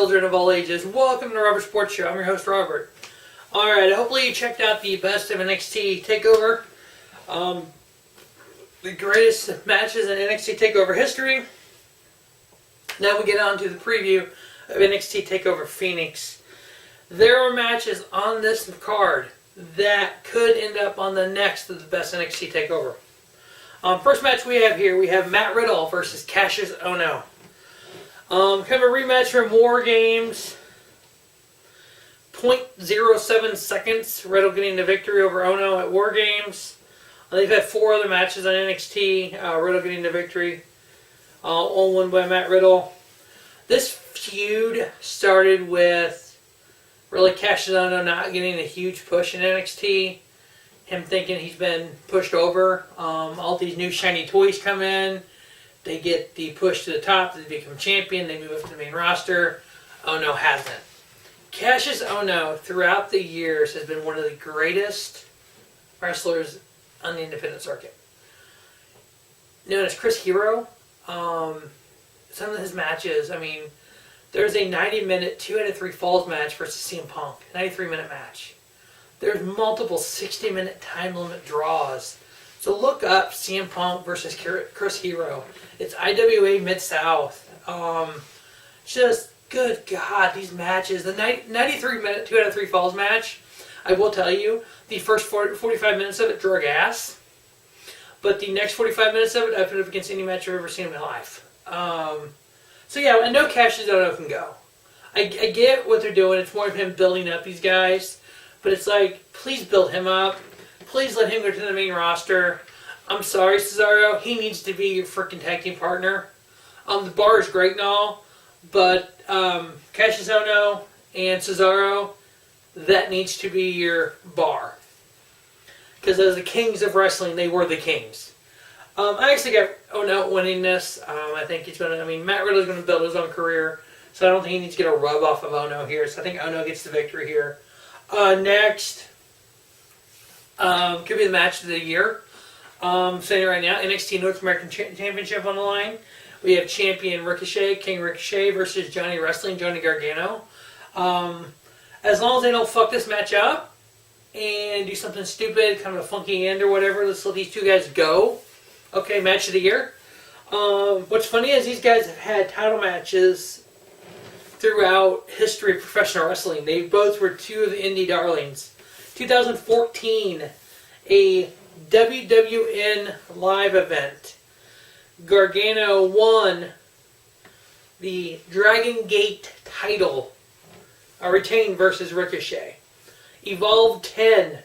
children of all ages. Welcome to the Robert Sports Show. I'm your host, Robert. Alright, hopefully you checked out the best of NXT TakeOver. The greatest matches in NXT TakeOver history. Now we get on to the preview of NXT TakeOver Phoenix. There are matches on this card that could end up on the next of the best NXT TakeOver. First match we have here, we have Matt Riddle versus Cassius Ohno. Kind of a rematch from War Games. 0.07 seconds. Riddle getting the victory over Ohno at War Games. They've had 4 other matches on NXT. Riddle getting the victory. All won by Matt Riddle. This feud started with really Cassius Ohno not getting a huge push in NXT. Him thinking he's been pushed over. All these new shiny toys come in. They get the push to the top. They become champion. They move up to the main roster. Ohno hasn't. Cassius Ohno, throughout the years, has been one of the greatest wrestlers on the independent circuit. Known as Chris Hero, some of his matches, there's a 90-minute 2 out of 3 falls match versus CM Punk. 93-minute match. There's multiple 60-minute time limit draws. So look up CM Punk versus Chris Hero. It's IWA Mid-South. Just, good God, these matches. The 93-minute 2 out of 3 falls match, I will tell you, the first 45 minutes of it drug ass. But the next 45 minutes of it, I put it up against any match I've ever seen in my life. So yeah, I know Cassius Ohno can go. I get what they're doing. It's more of him building up these guys. But it's like, please build him up. Please let him go to the main roster. I'm sorry, Cesaro. He needs to be your freaking tag team partner. The bar is great and all. But Cassius Ohno and Cesaro, that needs to be your bar. Because as the kings of wrestling, they were the kings. I actually got Ohno winning this. I think he's going to, Matt Riddle is going to build his own career. So I don't think he needs to get a rub off of Ohno here. So I think Ohno gets the victory here. Next, could be the match of the year. Saying it right now, NXT North American Championship on the line. We have champion Ricochet, King Ricochet versus Johnny Wrestling, Johnny Gargano. As long as they don't fuck this match up and do something stupid, kind of a funky end or whatever, let's let these two guys go. Okay, match of the year. What's funny is these guys have had title matches throughout history of professional wrestling. They both were 2 of the indie darlings. 2014, a WWN live event. Gargano won the Dragon Gate title, retained versus Ricochet. Evolve 10,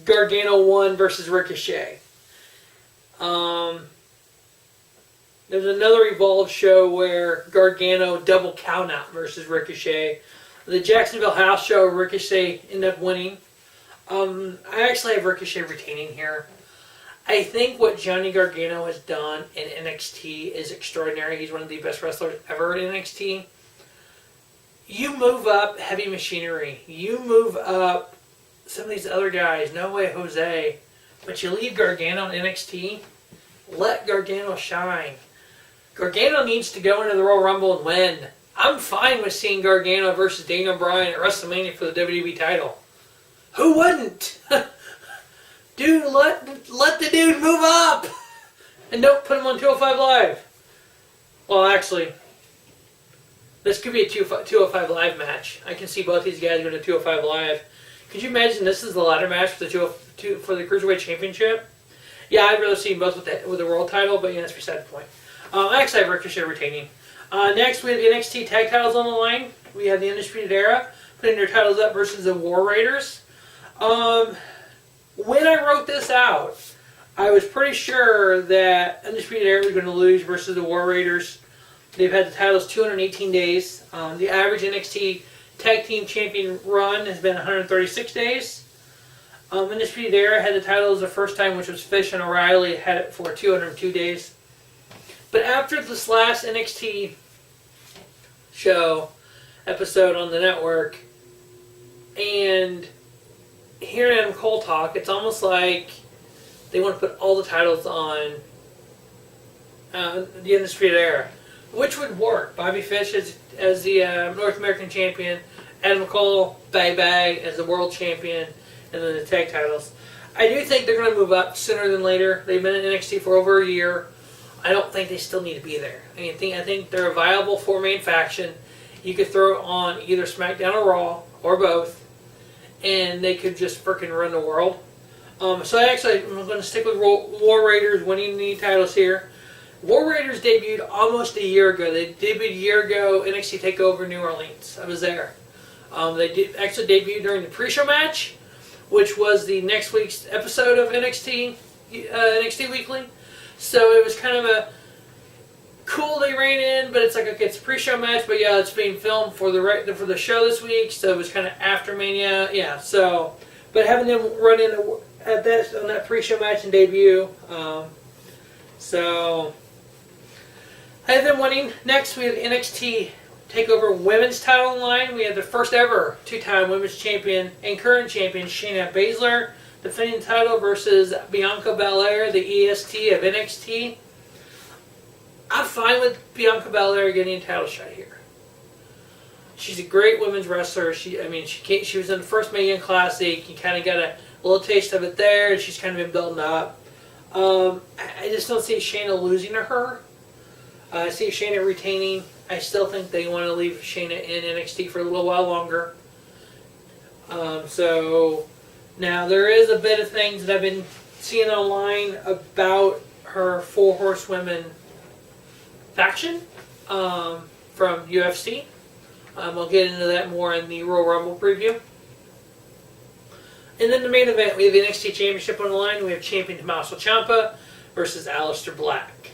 Gargano won versus Ricochet. There's another Evolve show where Gargano double count out versus Ricochet. The Jacksonville House show, Ricochet ended up winning. I actually have Ricochet retaining here. I think what Johnny Gargano has done in NXT is extraordinary. He's one of the best wrestlers ever in NXT. You move up Heavy Machinery. You move up some of these other guys. No Way Jose. But you leave Gargano in NXT. Let Gargano shine. Gargano needs to go into the Royal Rumble and win. I'm fine with seeing Gargano versus Daniel Bryan at WrestleMania for the WWE title. Who wouldn't? Dude, let the dude move up! And don't put him on 205 Live. Well, actually, this could be a 205 Live match. I can see both these guys going to 205 Live. Could you imagine this is the ladder match for the Cruiserweight Championship? Yeah, I'd rather see them both with the world title, but yeah, that's beside the point. I actually have Ricochet retaining. Next, we have the NXT tag titles on the line. We have the Undisputed Era putting their titles up versus the War Raiders. When I wrote this out, I was pretty sure that Undisputed Era was going to lose versus the War Raiders. They've had the titles 218 days. The average NXT Tag Team Champion run has been 136 days. Undisputed Era had the titles the first time, which was Fish and O'Reilly had it for 202 days. But after this last NXT show episode on the network, and hearing Adam Cole talk, it's almost like they want to put all the titles on the Undisputed Era. which would work. Bobby Fish as the North American champion, Adam Cole, Bye as the world champion, and then the tag titles. I do think they're going to move up sooner than later. They've been in NXT for over a year. I don't think they still need to be there. I think they're a viable four-man faction. You could throw it on either SmackDown or Raw, or both, and they could just freaking run the world. So I'm going to stick with War Raiders winning the titles here. War Raiders debuted almost a year ago. They debuted a year ago, NXT TakeOver New Orleans. I was there. They actually debuted during the pre-show match, which was the next week's episode of NXT Weekly. So it was kind of a cool. They ran in, but it's like, okay, it's a pre-show match, but yeah, it's being filmed for the show this week, so it was kind of after Mania. Yeah. So, but having them run in on that pre-show match and debut. So I have them winning. Next, we have NXT TakeOver Women's title line. We have the first ever two-time Women's Champion and current champion Shayna Baszler defending the title versus Bianca Belair, the EST of NXT. I'm fine with Bianca Belair getting a title shot here. She's a great women's wrestler. She was in the first Mae Young Classic. You kind of got a little taste of it there, and she's kind of been building up. I just don't see Shayna losing to her. I see Shayna retaining. I still think they want to leave Shayna in NXT for a little while longer. So now there is a bit of things that I've been seeing online about her Four Horsewomen faction from UFC. We'll get into that more in the Royal Rumble preview. And then the main event, we have the NXT Championship on the line. We have champion Tommaso Ciampa versus Aleister Black.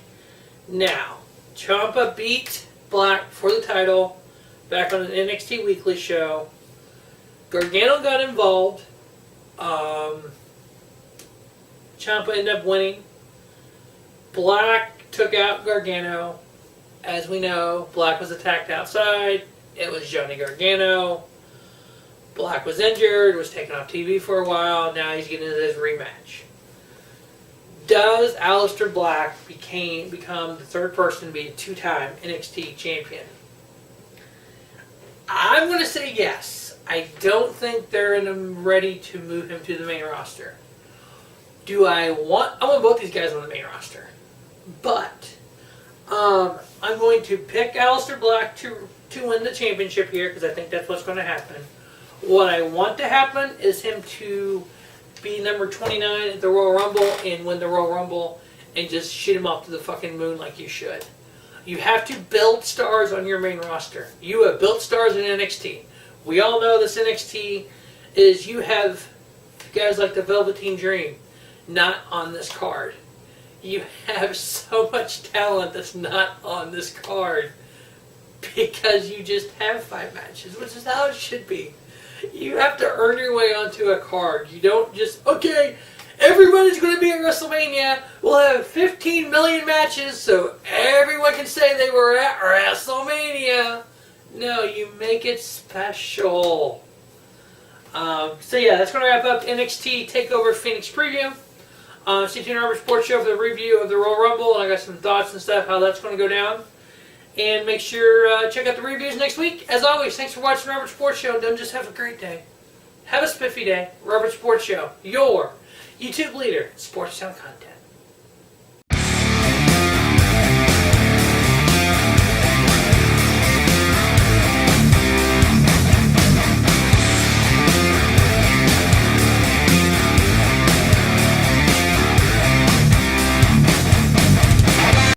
Now, Ciampa beat Black for the title back on an NXT Weekly show. Gargano got involved. Ciampa ended up winning. Black took out Gargano. As we know, Black was attacked outside. It was Johnny Gargano. Black was injured, was taken off TV for a while. Now he's getting into his rematch. Does Aleister Black become the third person to be a two-time NXT champion? I'm going to say yes. I don't think they're ready to move him to the main roster. I want both these guys on the main roster. But I'm going to pick Aleister Black to win the championship here because I think that's what's going to happen. What I want to happen is him to be number 29 at the Royal Rumble and win the Royal Rumble and just shoot him off to the fucking moon like you should. You have to build stars on your main roster. You have built stars in NXT. We all know this NXT is you have guys like the Velveteen Dream not on this card. You have so much talent that's not on this card because you just have 5 matches, which is how it should be. You have to earn your way onto a card. You don't just, okay, everybody's going to be at WrestleMania. We'll have 15 million matches so everyone can say they were at WrestleMania. No, you make it special. So yeah, that's going to wrap up NXT TakeOver Phoenix preview. Stay tuned to Robert Sports Show for the review of the Royal Rumble, and I got some thoughts and stuff how that's going to go down. And make sure check out the reviews next week. As always, thanks for watching Robert Sports Show. Don't just have a great day. Have a spiffy day. Robert Sports Show, your YouTube leader in sports sound content.